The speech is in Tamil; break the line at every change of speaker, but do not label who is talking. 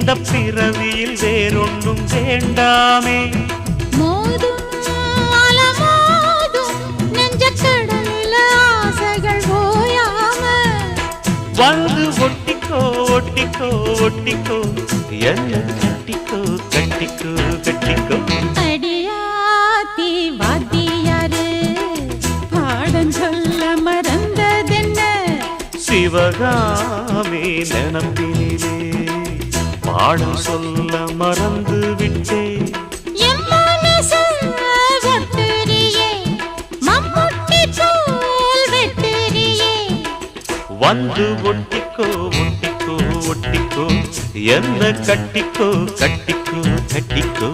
இந்த பிறவியில் வேறொன்றும் வேண்டாமே.
மோதும் அலமோதும் நெஞ்சக்கடலில் ஆசைகள் ஓயாம
வந்து ஒட்டிக்கோ ஒட்டிக்கோ ஒட்டிக்கோ என்ன கட்டிக்கோ கட்டிக்கோ கட்டிக்கோ.
அடியாத்தி வாத்தியாரு பாடம் சொல்ல மறந்ததென்ன
சிவகாமி நினப்பினிலே பாடம் சொல்ல மறந்து விட்டே.
என் மனசு ஒட்டுறியே மம்முட்டி போல் வெட்டுறியே
வந்து ஒட்டிக்கோ ஒட்டிக்கோ ஒட்டிக்கோ என்ன கட்டிக்கோ கட்டிக்கோ கட்டிக்கோ.